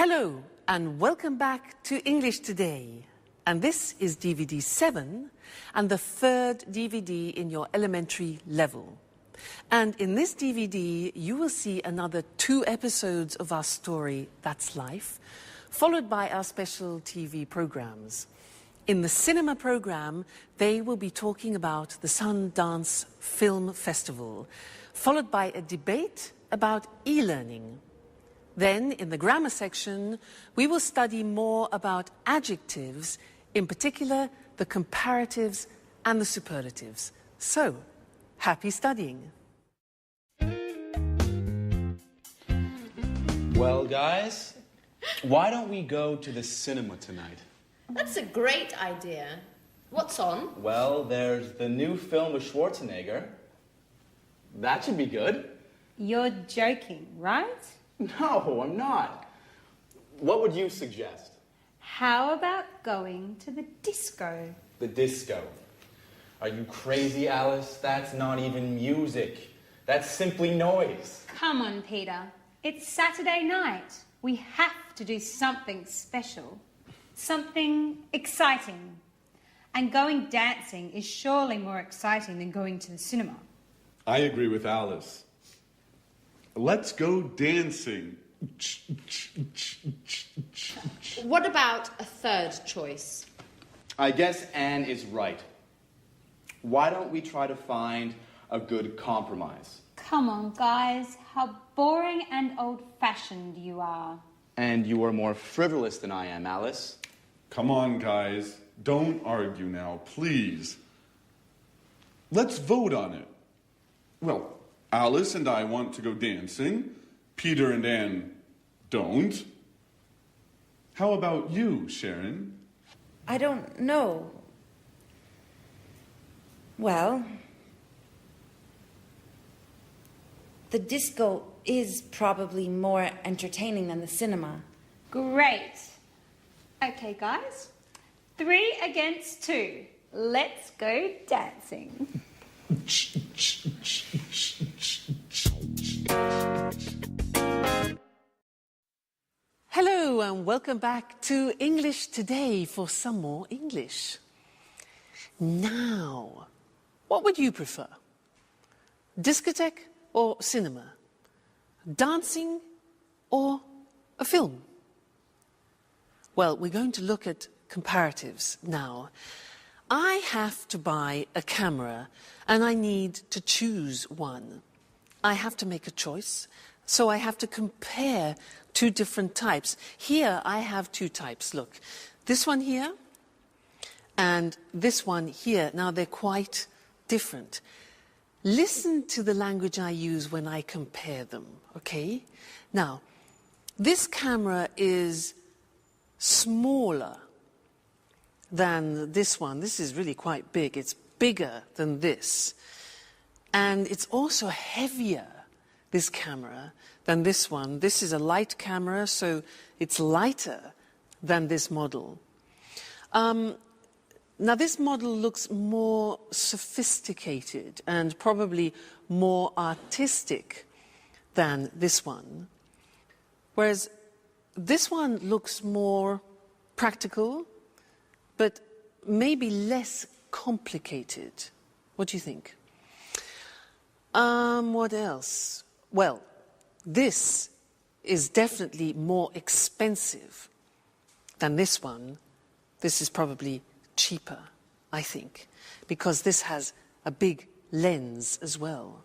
Hello and welcome back to English Today. And this is DVD 7 and the third DVD in your elementary level. And in this DVD, you will see another 2 episodes of our story, That's Life, followed by our special TV programs. In the cinema program, they will be talking about the Sundance Film Festival, followed by a debate about e-learning. Then, in the grammar section, we will study more about adjectives, in particular the comparatives and the superlatives. So, happy studying. Well, guys, why don't we go to the cinema tonight? That's a great idea. What's on? Well, there's the new film with Schwarzenegger. That should be good. You're joking, right? No, I'm not. What would you suggest? How about going to the disco? The disco. Are you crazy, Alice? That's not even music. That's simply noise. Come on, Peter. It's Saturday night. We have to do something special. Something exciting. And going dancing is surely more exciting than going to the cinema. I agree with Alice. Let's go dancing. What about a third choice? I guess Anne is right. Why don't we try to find a good compromise? Come on, guys. How boring and old-fashioned you are. And you are more frivolous than I am, Alice. Come on, guys. Don't argue now, please. Let's vote on it. Well, Alice and I want to go dancing. Peter and Anne don't. How about you, Sharon? I don't know. Well, the disco is probably more entertaining than the cinema. Great. Okay, guys. 3 against 2. Let's go dancing. Hello and welcome back to English Today for some more English. Now, what would you prefer? Discotheque or cinema? Dancing or a film? Well, we're going to look at comparatives now. I have to buy a camera and I need to choose one. I have to make a choice, so I have to compare 2 different types. Here I have 2 types. Look, this one here and this one here. Now they're quite different. Listen to the language I use when I compare them, okay? Now, this camera is smaller than this one. This is really quite big. It's bigger than this. And it's also heavier, this camera, than this one. This is a light camera, so it's lighter than this model. Now, this model looks more sophisticated and probably more artistic than this one. Whereas this one looks more practical, but maybe less complicated. What do you think? What else? Well, this is definitely more expensive than this one. This is probably cheaper, I think, because this has a big lens as well.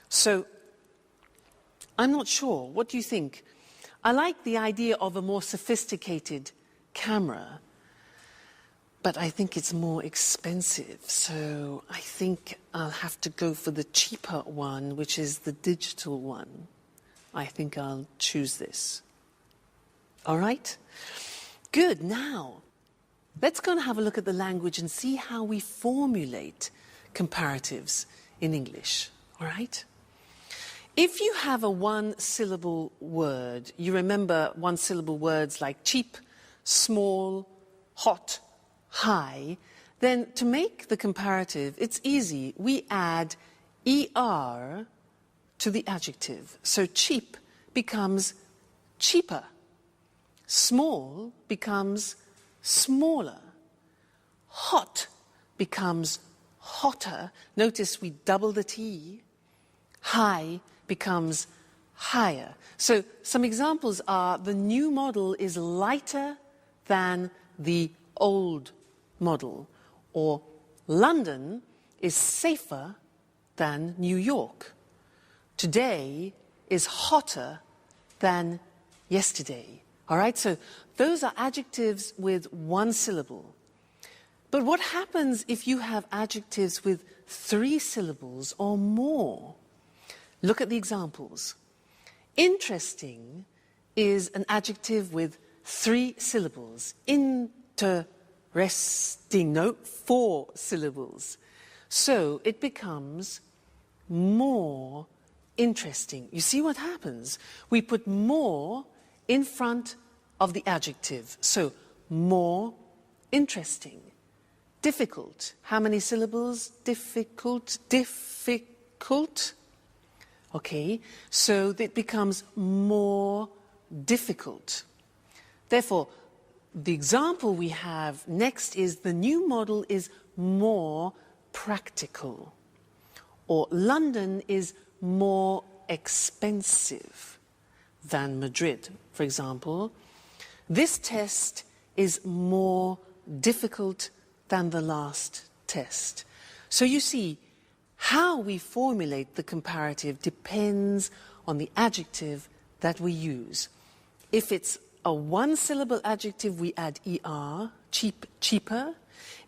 So, I'm not sure. What do you think? I like the idea of a more sophisticated camera, but I think it's more expensive. So I think I'll have to go for the cheaper one, which is the digital one. I think I'll choose this. All right? Good. Now, let's go and have a look at the language and see how we formulate comparatives in English. All right? If you have a 1-syllable word, you remember 1-syllable words like cheap, small, hot, high, then to make the comparative, it's easy. We add ER to the adjective. So cheap becomes cheaper. Small becomes smaller. Hot becomes hotter. Notice we double the T. High becomes higher. So some examples are the new model is lighter than the old model, or London is safer than New York. Today is hotter than yesterday. All right, so those are adjectives with one syllable. But what happens if you have adjectives with 3 syllables or more? Look at the examples. Interesting is an adjective with 3 syllables. Interesting, no, 4 syllables. So it becomes more interesting. You see what happens? We put more in front of the adjective. So more interesting. Difficult. How many syllables? Difficult. Difficult. Okay, so it becomes more difficult. Therefore, the example we have next is the new model is more practical. Or London is more expensive than Madrid, for example. This test is more difficult than the last test. So you see, how we formulate the comparative depends on the adjective that we use. If it's a 1-syllable adjective, we add er, cheaper.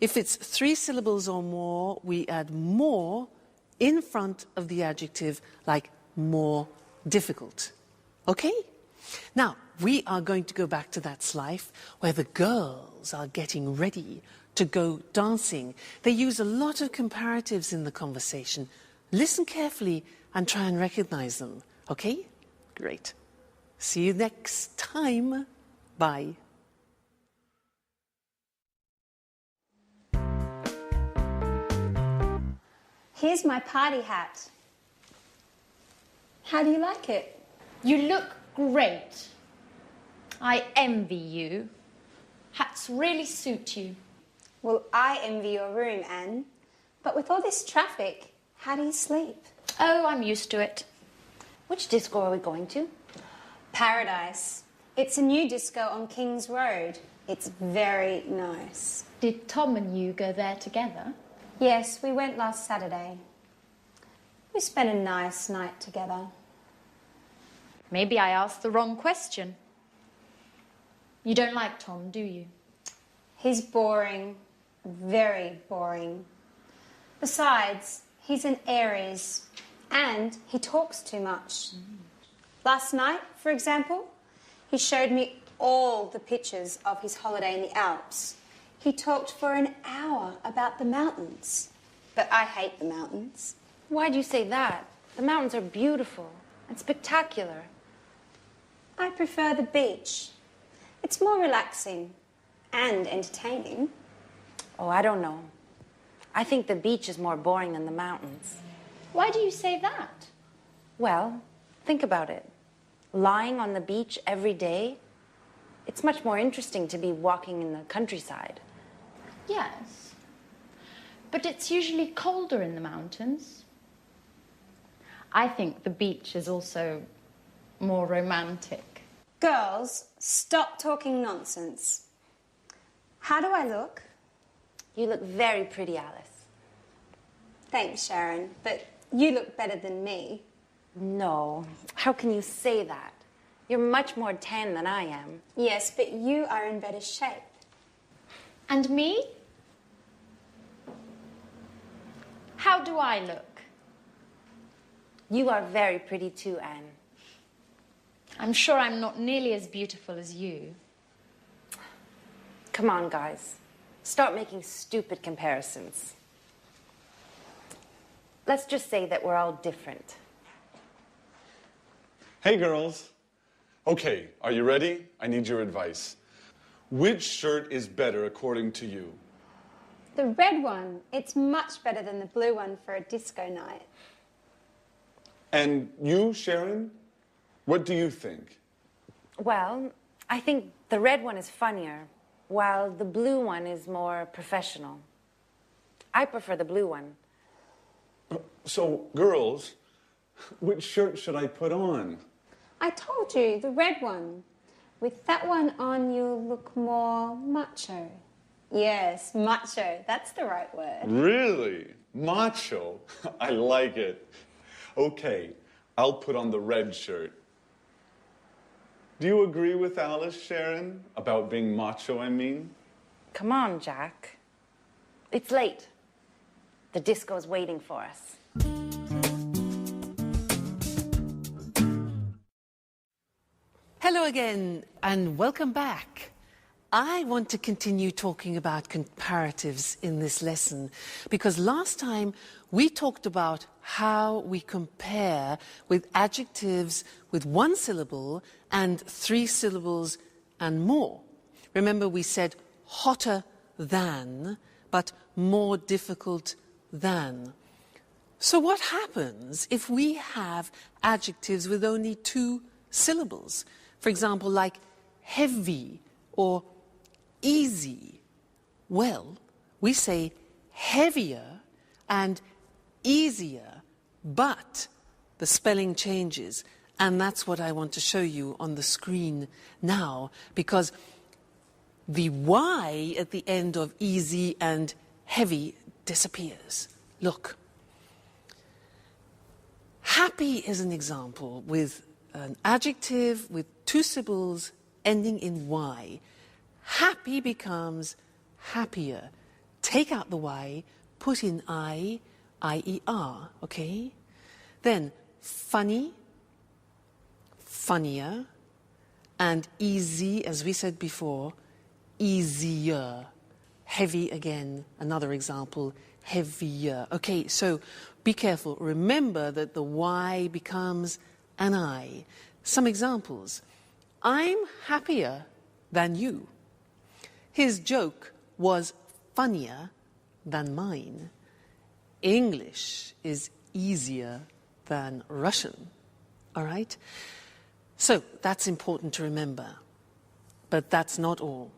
If it's 3 syllables or more, we add more in front of the adjective, like more difficult. Okay? Now, we are going to go back to That's Life, where the girls are getting ready to go dancing. They use a lot of comparatives in the conversation. Listen carefully and try and recognize them. Okay? Great. See you next time. Bye. Here's my party hat. How do you like it? You look great. I envy you. Hats really suit you. Well, I envy your room, Anne. But with all this traffic, how do you sleep? Oh, I'm used to it. Which disco are we going to? Paradise. It's a new disco on King's Road. It's very nice. Did Tom and you go there together? Yes, we went last Saturday. We spent a nice night together. Maybe I asked the wrong question. You don't like Tom, do you? He's boring. Very boring. Besides, he's an Aries and he talks too much. Last night, for example, he showed me all the pictures of his holiday in the Alps. He talked for an hour about the mountains. But I hate the mountains. Why do you say that? The mountains are beautiful and spectacular. I prefer the beach. It's more relaxing and entertaining. Oh, I don't know. I think the beach is more boring than the mountains. Why do you say that? Well, think about it. Lying on the beach every day, it's much more interesting to be walking in the countryside. Yes. But it's usually colder in the mountains. I think the beach is also more romantic. Girls, stop talking nonsense. How do I look? You look very pretty, Alice. Thanks, Sharon, but you look better than me. No, how can you say that? You're much more tan than I am. Yes, but you are in better shape. And me? How do I look? You are very pretty too, Anne. I'm sure I'm not nearly as beautiful as you. Come on, guys. Stop making stupid comparisons. Let's just say that we're all different. Hey, girls. Okay, are you ready? I need your advice. Which shirt is better according to you? The red one, it's much better than the blue one for a disco night. And you, Sharon? What do you think? Well, I think The red one is funnier, while the blue one is more professional. I prefer the blue one. So, girls, which shirt should I put on? I told you, the red one. With that one on, you'll look more macho. Yes, macho. That's the right word. Really? Macho? I like it. Okay, I'll put on the red shirt. Do you agree with Alice, Sharon, about being macho, I mean? Come on, Jack. It's late. The disco's waiting for us. Hello again, and welcome back. I want to continue talking about comparatives in this lesson because last time we talked about how we compare with adjectives with one syllable and 3 syllables and more. Remember, we said hotter than, but more difficult than. So what happens if we have adjectives with only 2 syllables? For example, like heavy or easy. Well, we say heavier and easier, but the spelling changes. And that's what I want to show you on the screen now, because the Y at the end of easy and heavy disappears. Look. Happy is an example with an adjective with 2 syllables ending in Y. Happy becomes happier. Take out the Y, put in I-E-R, okay? Then funny, funnier, and easy, as we said before, easier. Heavy again, another example, heavier. Okay, so be careful. Remember that the Y becomes an I. Some examples. I'm happier than you. His joke was funnier than mine. English is easier than Russian. All right? So that's important to remember. But that's not all.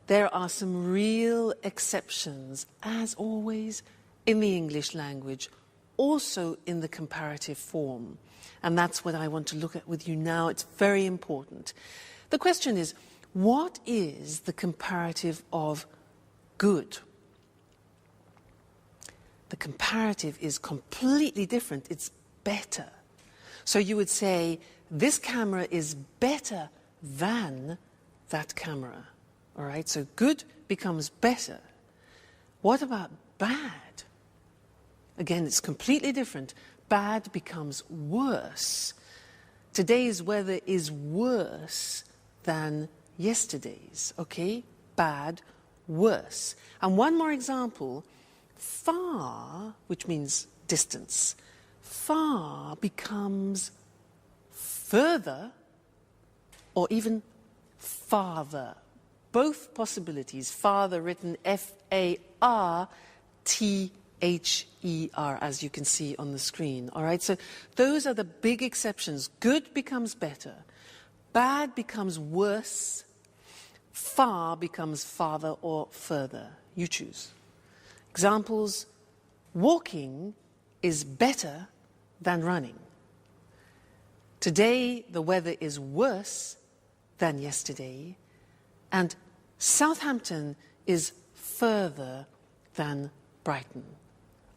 There are some real exceptions, as always, in the English language, also in the comparative form. And that's what I want to look at with you now. It's very important. The question is, what is the comparative of good? The comparative is completely different. It's better. So you would say, this camera is better than that camera. All right, so good becomes better. What about bad? Again, it's completely different. Bad becomes worse. Today's weather is worse than yesterday's, okay? Bad, worse. And one more example, far, which means distance, far becomes further or even farther. Both possibilities, farther written F-A-R-T-H-E-R, as you can see on the screen. All right, so those are the big exceptions. Good becomes better. Bad becomes worse. Far becomes farther or further. You choose. Examples, walking is better than running. Today, the weather is worse than yesterday. And Southampton is further than Brighton.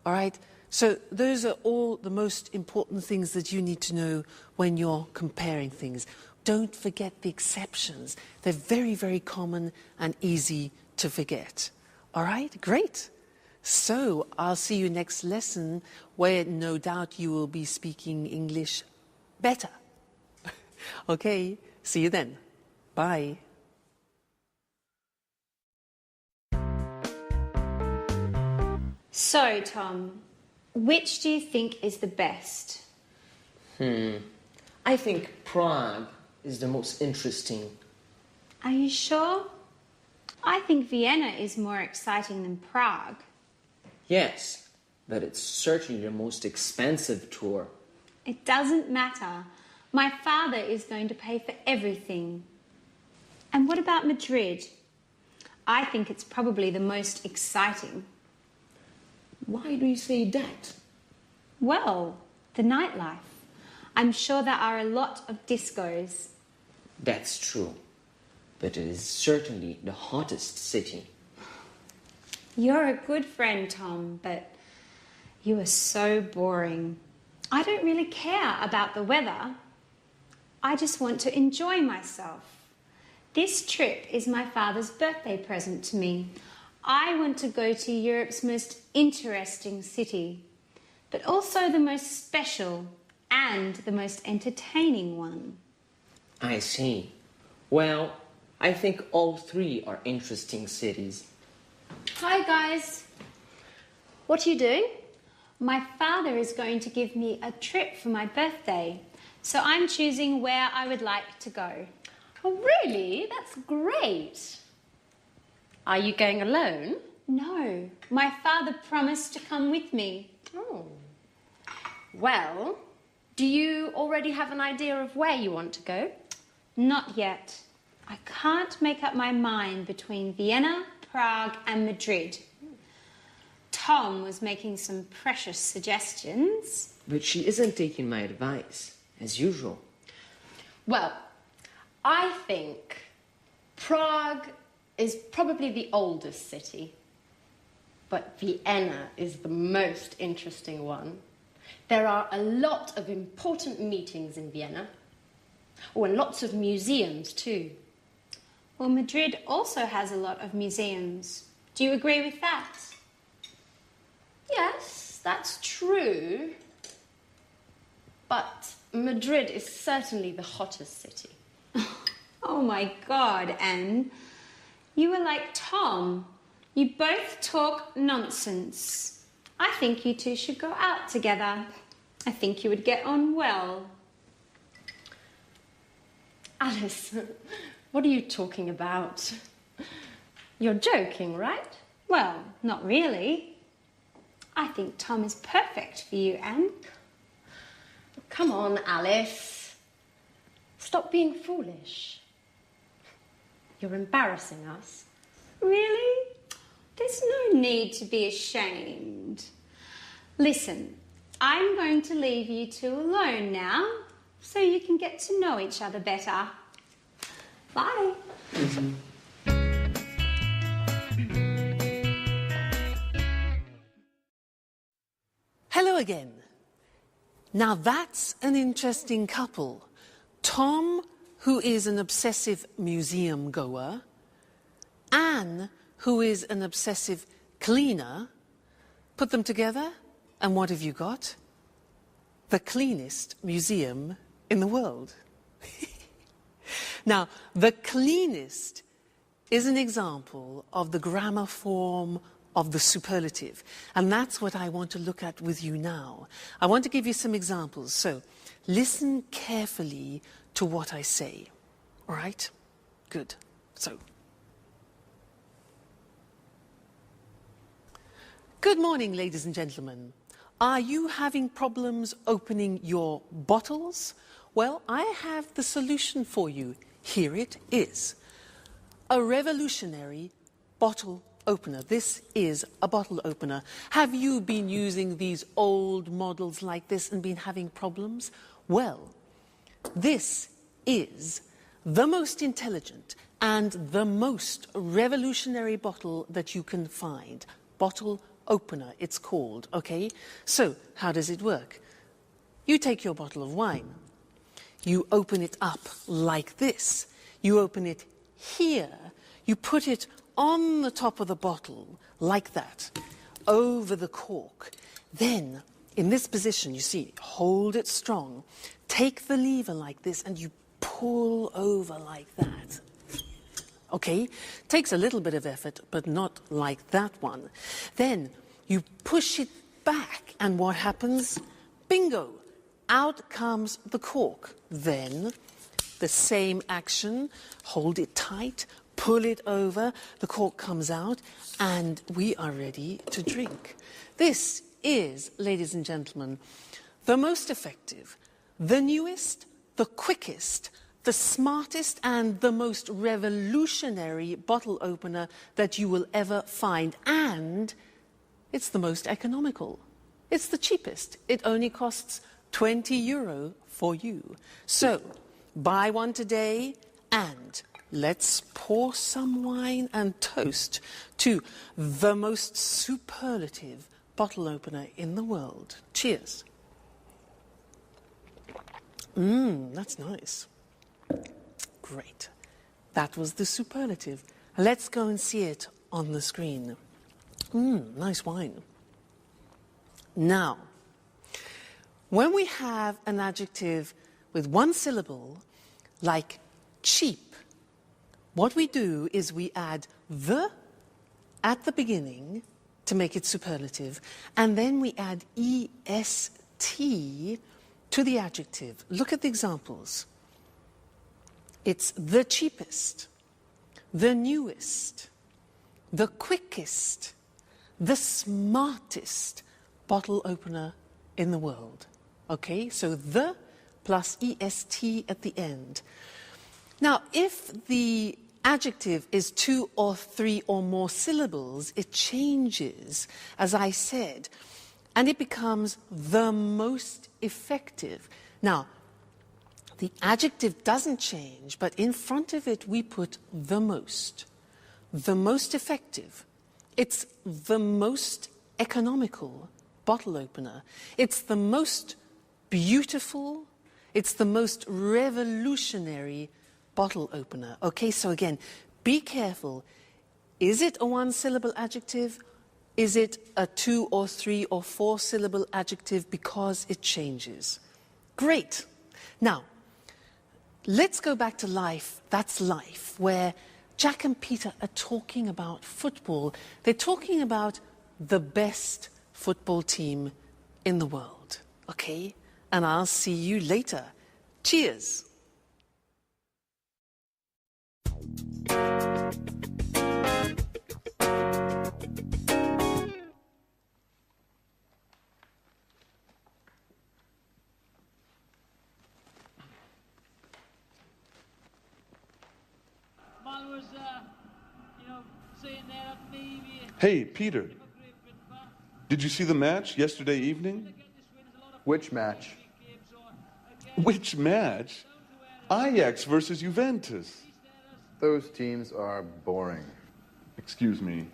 All right? So those are all the most important things that you need to know when you're comparing things. Don't forget the exceptions. They're very, very common and easy to forget. All right? Great. So I'll see you next lesson where no doubt you will be speaking English better. Okay? See you then. Bye. So, Tom, which do you think is the best? I think Prague is the most interesting. Are you sure? I think Vienna is more exciting than Prague. Yes, but it's certainly the most expensive tour. It doesn't matter. My father is going to pay for everything. And what about Madrid? I think it's probably the most exciting. Why do you say that? Well, the nightlife. I'm sure there are a lot of discos. That's true. But it is certainly the hottest city. You're a good friend, Tom, but you are so boring. I don't really care about the weather. I just want to enjoy myself. This trip is my father's birthday present to me. I want to go to Europe's most interesting city, but also the most special and the most entertaining one. I see. Well, I think all three are interesting cities. Hi, guys. What are you doing? My father is going to give me a trip for my birthday, so I'm choosing where I would like to go. Oh, really? That's great. Are you going alone? No, my father promised to come with me. Oh. Well, do you already have an idea of where you want to go? Not yet. I can't make up my mind between Vienna, Prague and Madrid. Tom was making some precious suggestions. But she isn't taking my advice, as usual. Well, I think Prague is probably the oldest city, but Vienna is the most interesting one. There are a lot of important meetings in Vienna. Oh, and lots of museums too. Well, Madrid also has a lot of museums. Do you agree with that? Yes, that's true. But Madrid is certainly the hottest city. Oh my God, Anne. You are like Tom. You both talk nonsense. I think you two should go out together. I think you would get on well. Alice, what are you talking about? You're joking, right? Well, not really. I think Tom is perfect for you, Anne. Come on, Alice. Stop being foolish. You're embarrassing us. Really? There's no need to be ashamed. Listen, I'm going to leave you two alone now so you can get to know each other better. Bye. Hello again. Now that's an interesting couple. Tom, who is an obsessive museum goer, Anne, who is an obsessive cleaner. Put them together, and what have you got? The cleanest museum in the world. Now, the cleanest is an example of the grammar form of the superlative. And that's what I want to look at with you now. I want to give you some examples. So listen carefully to what I say. All right? Good. So, good morning, ladies and gentlemen. Are you having problems opening your bottles? Well, I have the solution for you. Here it is. A revolutionary bottle opener. This is a bottle opener. Have you been using these old models like this and been having problems? Well, this is the most intelligent and the most revolutionary bottle that you can find. Bottle opener, it's called, okay? So, how does it work? You take your bottle of wine. You open it up like this. You open it here. You put it on the top of the bottle, like that, over the cork. Then, in this position, you see, hold it strong. Take the lever like this, and you pull over like that. Okay? Takes a little bit of effort, but not like that one. Then, you push it back, and what happens? Bingo! Out comes the cork. Then, the same action, hold it tight, pull it over, the cork comes out, and we are ready to drink. This is, ladies and gentlemen, the most effective, the newest, the quickest, the smartest and the most revolutionary bottle opener that you will ever find. And it's the most economical. It's the cheapest. It only costs €20 for you. So, buy one today and let's pour some wine and toast to the most superlative bottle opener in the world. Cheers. That's nice. Great. That was the superlative. Let's go and see it on the screen. Nice wine. Now, when we have an adjective with one syllable, like cheap, what we do is we add the at the beginning to make it superlative, and then we add est to the adjective. Look at the examples. It's the cheapest, the newest, the quickest, the smartest bottle opener in the world. Okay, so the plus est at the end. Now, if the adjective is 2 or 3 or more syllables, it changes, as I said, and it becomes the most effective. Now, the adjective doesn't change, but in front of it we put the most effective. It's the most economical bottle opener. It's the most beautiful, it's the most revolutionary bottle opener. Okay, so again, be careful. Is it a 1-syllable adjective? Is it a 2 or 3 or 4-syllable adjective? Because it changes. Great. Now, let's go back to life. That's life, where Jack and Peter are talking about football. They're talking about the best football team in the world. Okay? And I'll see you later. Cheers. Hey, Peter. Did you see the match yesterday evening? Which match? Which match? Ajax versus Juventus. Those teams are boring. Excuse me.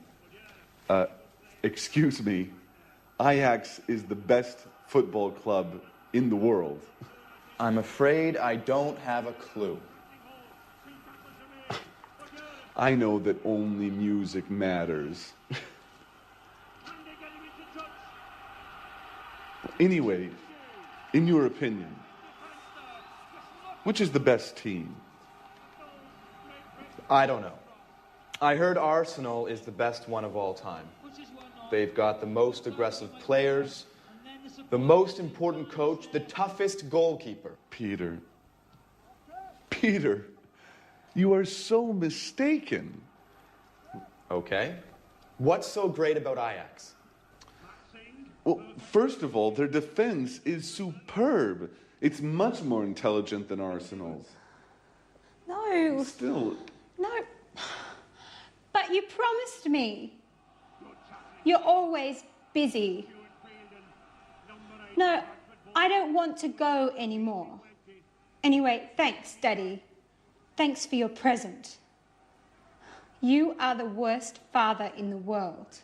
Excuse me. Ajax is the best football club in the world. I'm afraid I don't have a clue. I know that only music matters. Anyway, in your opinion, which is the best team? I don't know. I heard Arsenal is the best one of all time. They've got the most aggressive players, the most important coach, the toughest goalkeeper. Peter, you are so mistaken. Okay. What's so great about Ajax? Well, first of all, their defense is superb. It's much more intelligent than Arsenal's. No. Still. No. But you promised me. You're always busy. No, I don't want to go anymore. Anyway, thanks, Daddy. Thanks for your present. You are the worst father in the world.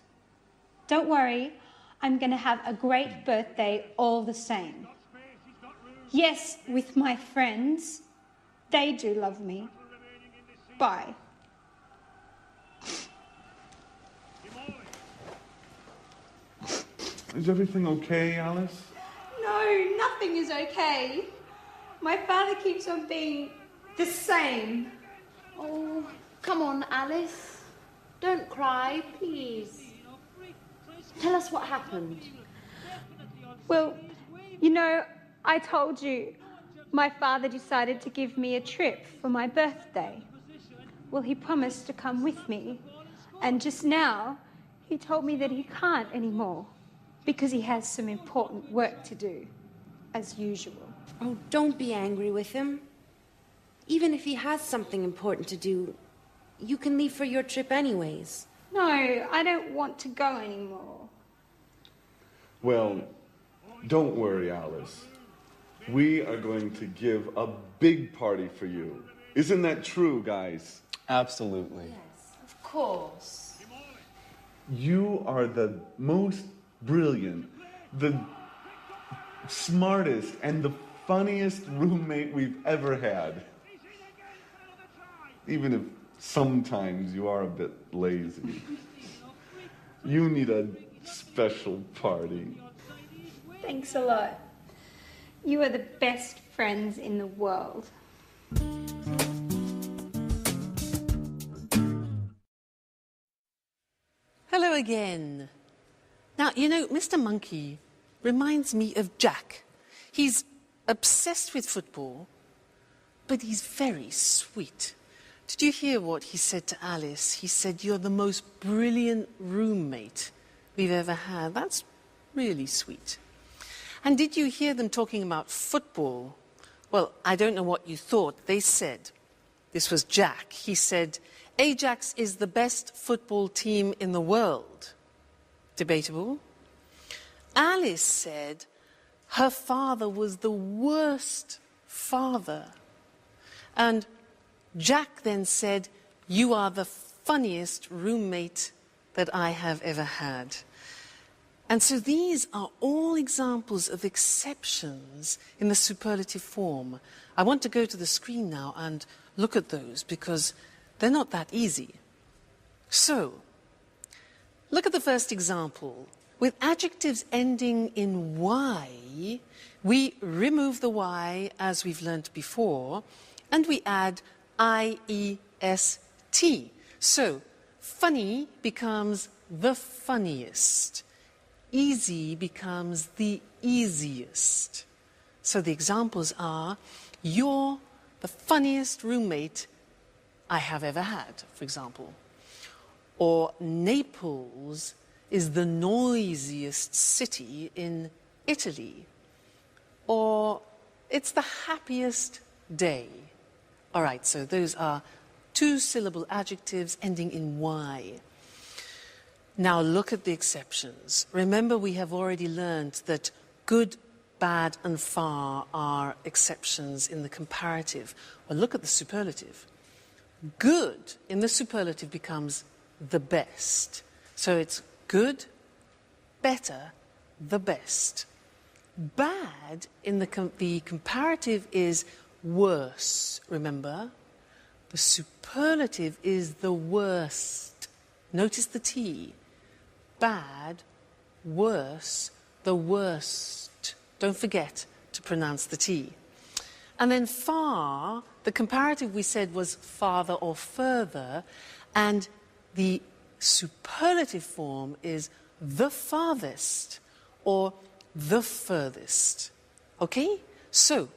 Don't worry, I'm going to have a great birthday all the same. Yes, with my friends. They do love me. Bye. Is everything okay, Alice? No, nothing is okay. My father keeps on being the same. Oh, come on, Alice. Don't cry, please. Tell us what happened. Well, you know, I told you my father decided to give me a trip for my birthday. Well, he promised to come with me. And just now, he told me that he can't anymore because he has some important work to do, as usual. Oh, don't be angry with him. Even if he has something important to do, you can leave for your trip anyways. No, I don't want to go anymore. Well, don't worry, Alice. We are going to give a big party for you. Isn't that true, guys? Absolutely. Of course. You are the most brilliant, the smartest, and the funniest roommate we've ever had. Even if sometimes you are a bit lazy. You need a special party. Thanks a lot. You are the best friends in the world. Hello again. Now, you know, Mr. Monkey reminds me of Jack. He's obsessed with football, but he's very sweet. Did you hear what he said to Alice? He said, "You're the most brilliant roommate we've ever had." That's really sweet. And did you hear them talking about football? Well, I don't know what you thought. They said, this was Jack, he said, "Ajax is the best football team in the world." Debatable. Alice said her father was the worst father. And Jack then said, "You are the funniest roommate that I have ever had." And so these are all examples of exceptions in the superlative form. I want to go to the screen now and look at those because they're not that easy. So, look at the first example. With adjectives ending in Y, we remove the Y as we've learnt before, and we add I-E-S-T. So, funny becomes the funniest. Easy becomes the easiest. So the examples are, "You're the funniest roommate I have ever had," for example. Or Naples is the noisiest city in Italy. Or it's the happiest day. All right, so those are two-syllable adjectives ending in Y. Now look at the exceptions. Remember, we have already learned that good, bad, and far are exceptions in the comparative. Well, look at the superlative. Good in the superlative becomes the best. So it's good, better, the best. Bad in the comparative is worse, remember? The superlative is the worst. Notice the T. Bad, worse, the worst. Don't forget to pronounce the T. And then far, the comparative we said was farther or further, and the superlative form is the farthest or the furthest. Okay? So,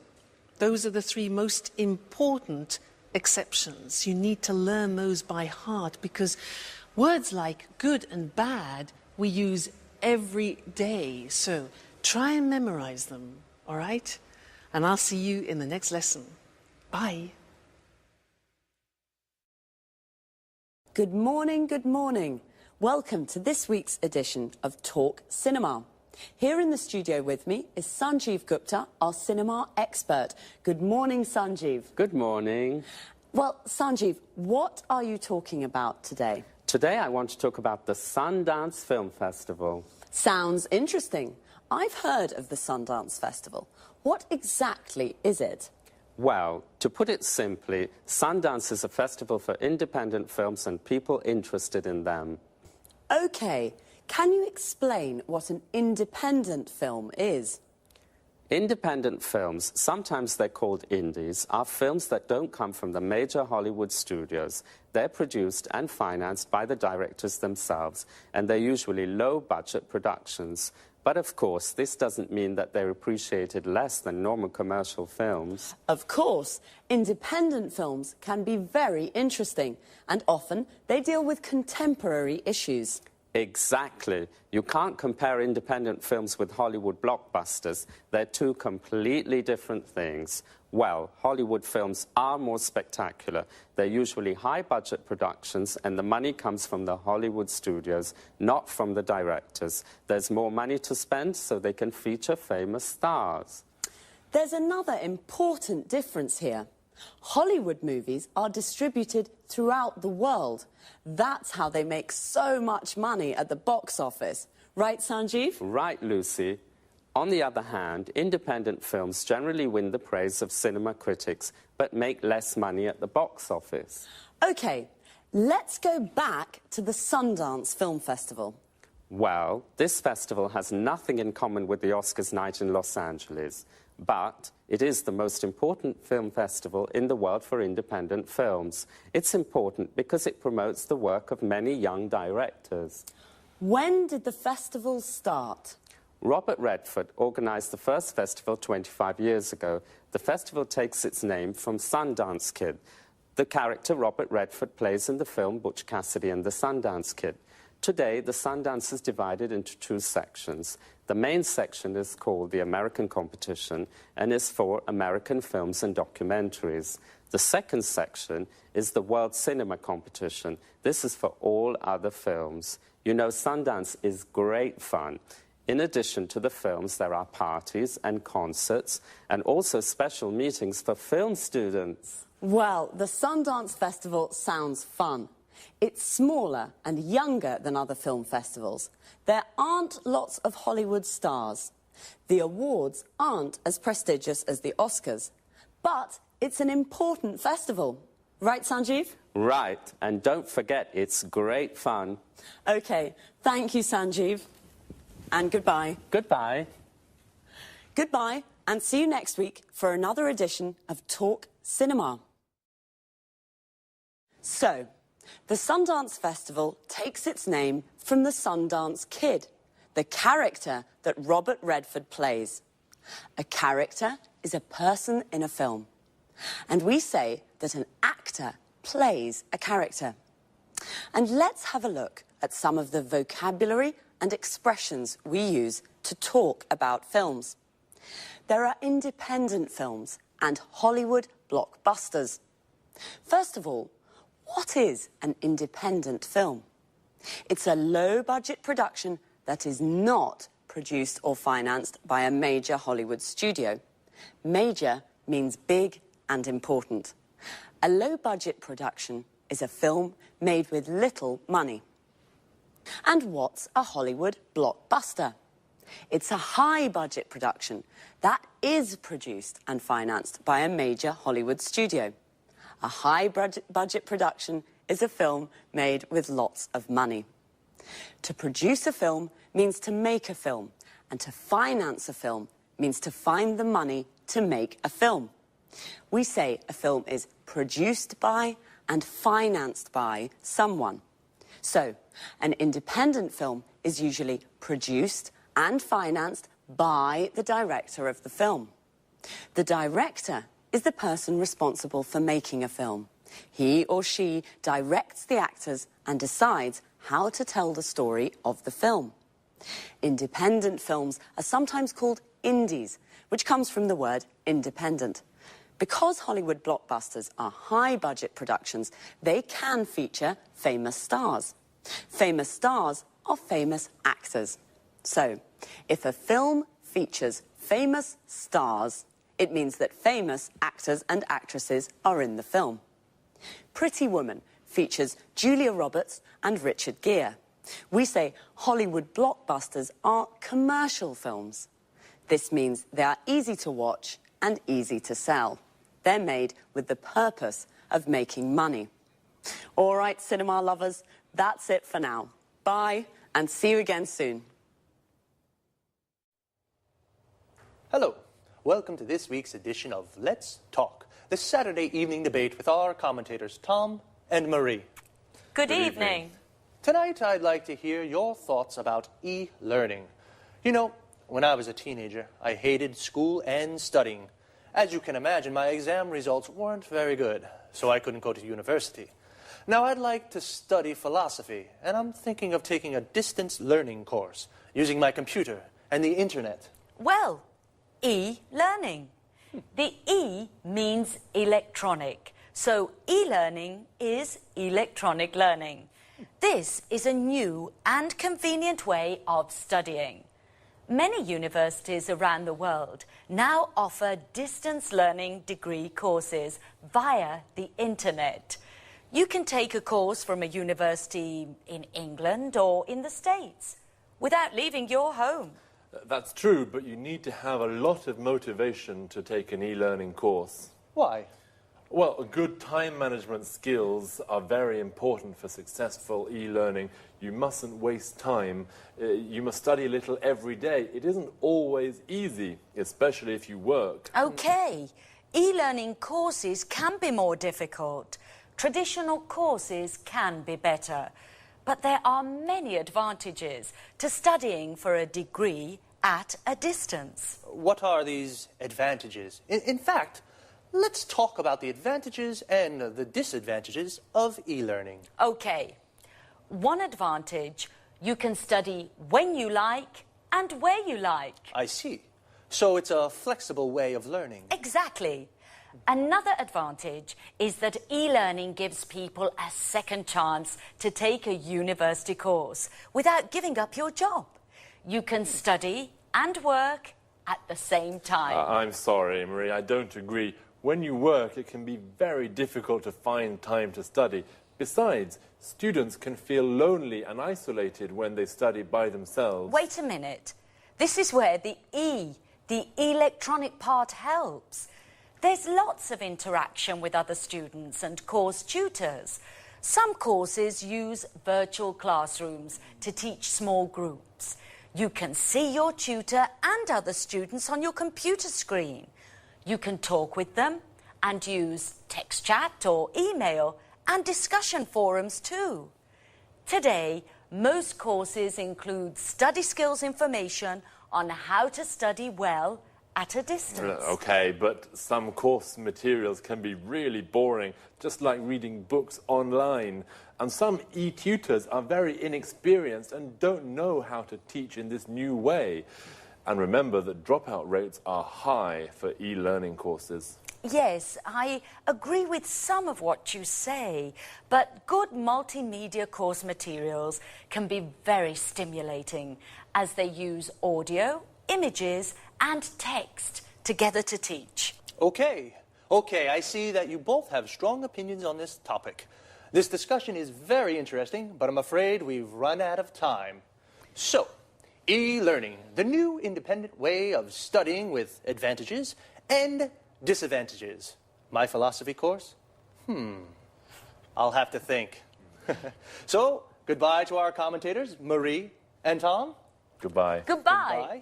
those are the three most important exceptions. You need to learn those by heart because words like good and bad we use every day. So, try and memorize them, all right? And I'll see you in the next lesson. Bye. Good morning, good morning. Welcome to this week's edition of Talk Cinema. Here in the studio with me is Sanjeev Gupta, our cinema expert. Good morning, Sanjeev. Good morning. Well, Sanjeev, what are you talking about today? Today I want to talk about the Sundance Film Festival. Sounds interesting. I've heard of the Sundance Festival. What exactly is it? Well, to put it simply, Sundance is a festival for independent films and people interested in them. Okay. Can you explain what an independent film is? Independent films, sometimes they're called indies, are films that don't come from the major Hollywood studios. They're produced and financed by the directors themselves, and they're usually low-budget productions. But of course, this doesn't mean that they're appreciated less than normal commercial films. Of course, independent films can be very interesting, and often they deal with contemporary issues. Exactly. You can't compare independent films with Hollywood blockbusters. They're two completely different things. Well, Hollywood films are more spectacular. They're usually high-budget productions, and the money comes from the Hollywood studios, not from the directors. There's more money to spend, so they can feature famous stars. There's another important difference here. Hollywood movies are distributed throughout the world. That's how they make so much money at the box office. Right, Sanjeev? Right, Lucy. On the other hand, independent films generally win the praise of cinema critics, but make less money at the box office. OK, let's go back to the Sundance Film Festival. Well, this festival has nothing in common with the Oscars night in Los Angeles, but it is the most important film festival in the world for independent films. It's important because it promotes the work of many young directors. When did the festival start? Robert Redford organised the first festival 25 years ago. The festival takes its name from Sundance Kid, the character Robert Redford plays in the film Butch Cassidy and the Sundance Kid. Today, the Sundance is divided into two sections. The main section is called the American Competition and is for American films and documentaries. The second section is the World Cinema Competition. This is for all other films. You know, Sundance is great fun. In addition to the films, there are parties and concerts and also special meetings for film students. Well, the Sundance Festival sounds fun. It's smaller and younger than other film festivals. There aren't lots of Hollywood stars. The awards aren't as prestigious as the Oscars. But it's an important festival. Right, Sanjeev? Right, and don't forget, it's great fun. OK, thank you, Sanjeev. And goodbye. Goodbye. Goodbye, and see you next week for another edition of Talk Cinema. So, the Sundance Festival takes its name from the Sundance Kid, the character that Robert Redford plays. A character is a person in a film. And we say that an actor plays a character. And let's have a look at some of the vocabulary and expressions we use to talk about films. There are independent films and Hollywood blockbusters. First of all, what is an independent film? It's a low-budget production that is not produced or financed by a major Hollywood studio. Major means big and important. A low-budget production is a film made with little money. And what's a Hollywood blockbuster? It's a high-budget production that is produced and financed by a major Hollywood studio. A high-budget production is a film made with lots of money. To produce a film means to make a film, and to finance a film means to find the money to make a film. We say a film is produced by and financed by someone. So, an independent film is usually produced and financed by the director of the film. The director is the person responsible for making a film. He or she directs the actors and decides how to tell the story of the film. Independent films are sometimes called indies, which comes from the word independent. Because Hollywood blockbusters are high-budget productions, they can feature famous stars. Famous stars are famous actors. So, if a film features famous stars, it means that famous actors and actresses are in the film. Pretty Woman features Julia Roberts and Richard Gere. We say Hollywood blockbusters are commercial films. This means they are easy to watch and easy to sell. They're made with the purpose of making money. All right, cinema lovers, that's it for now. Bye, and see you again soon. Hello. Welcome to this week's edition of Let's Talk, the Saturday evening debate with our commentators Tom and Marie. Good evening. Tonight I'd like to hear your thoughts about e-learning. You know, when I was a teenager, I hated school and studying. As you can imagine, my exam results weren't very good, so I couldn't go to university. Now, I'd like to study philosophy, and I'm thinking of taking a distance learning course using my computer and the internet. Well, e-learning. The E means electronic, so e-learning is electronic learning. This is a new and convenient way of studying. Many universities around the world now offer distance learning degree courses via the internet. You can take a course from a university in England or in the States without leaving your home. That's true, but you need to have a lot of motivation to take an e-learning course. Why? Well, good time management skills are very important for successful e-learning. You mustn't waste time. You must study a little every day. It isn't always easy, especially if you work. Okay, e-learning courses can be more difficult. Traditional courses can be better. But there are many advantages to studying for a degree at a distance. What are these advantages? In fact, let's talk about the advantages and the disadvantages of e-learning. Okay. One advantage, you can study when you like and where you like. I see. So it's a flexible way of learning. Exactly. Another advantage is that e-learning gives people a second chance to take a university course without giving up your job. You can study and work at the same time. I'm sorry, Marie, I don't agree. When you work, it can be very difficult to find time to study. Besides, students can feel lonely and isolated when they study by themselves. Wait a minute. This is where the electronic part helps. There's lots of interaction with other students and course tutors. Some courses use virtual classrooms to teach small groups. You can see your tutor and other students on your computer screen. You can talk with them and use text chat or email and discussion forums too. Today, most courses include study skills information on how to study well at a distance. Okay, but some course materials can be really boring, just like reading books online. And some e-tutors are very inexperienced and don't know how to teach in this new way. And remember that dropout rates are high for e-learning courses. Yes, I agree with some of what you say, but good multimedia course materials can be very stimulating as they use audio, images and text together to teach. Okay, I see that you both have strong opinions on this topic. This discussion is very interesting, but I'm afraid we've run out of time. So, e-learning, the new independent way of studying with advantages and disadvantages. My philosophy course? I'll have to think. So, goodbye to our commentators, Marie and Tom. Goodbye. Goodbye.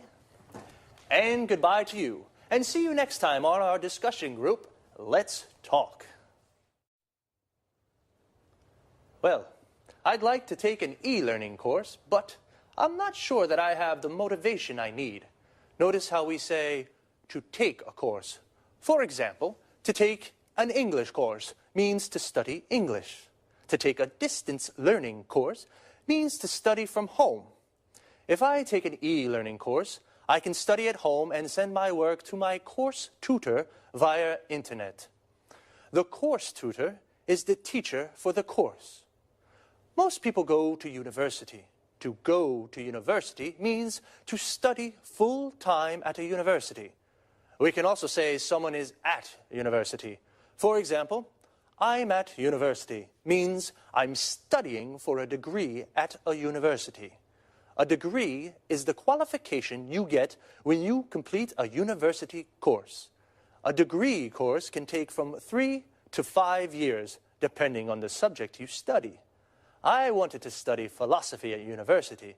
And goodbye to you. And see you next time on our discussion group, Let's Talk. Well, I'd like to take an e-learning course, but I'm not sure that I have the motivation I need. Notice how we say, to take a course. For example, to take an English course means to study English. To take a distance learning course means to study from home. If I take an e-learning course, I can study at home and send my work to my course tutor via internet. The course tutor is the teacher for the course. Most people go to university. To go to university means to study full-time at a university. We can also say someone is at university. For example, I'm at university means I'm studying for a degree at a university. A degree is the qualification you get when you complete a university course. A degree course can take from 3 to 5 years, depending on the subject you study. I wanted to study philosophy at university.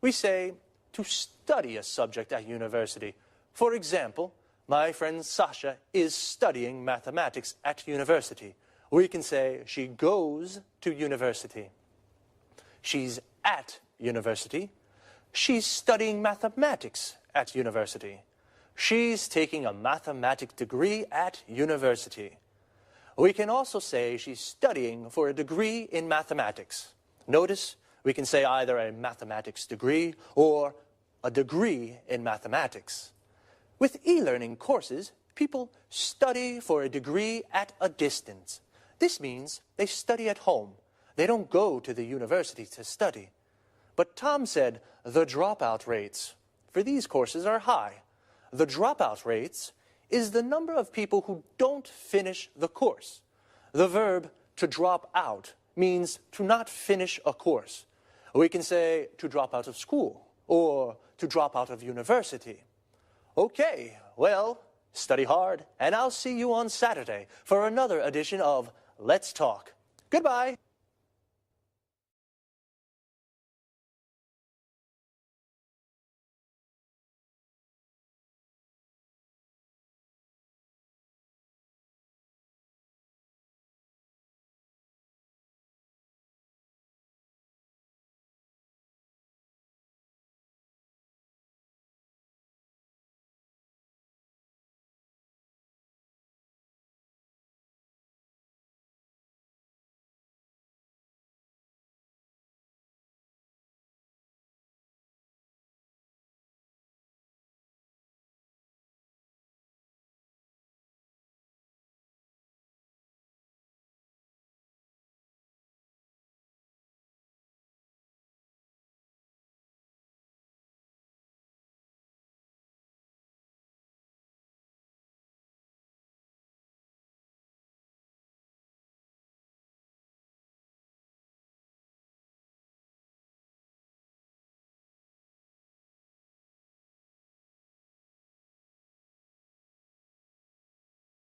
We say to study a subject at university. For example, my friend Sasha is studying mathematics at university. We can say she goes to university. She's at university. She's studying mathematics at university. She's taking a mathematics degree at university. We can also say she's studying for a degree in mathematics. Notice we can say either a mathematics degree or a degree in mathematics. With e-learning courses, people study for a degree at a distance. This means they study at home. They don't go to the university to study. But Tom said the dropout rates for these courses are high. The dropout rates is the number of people who don't finish the course. The verb to drop out means to not finish a course. We can say to drop out of school or to drop out of university. Okay, well, study hard, and I'll see you on Saturday for another edition of Let's Talk. Goodbye.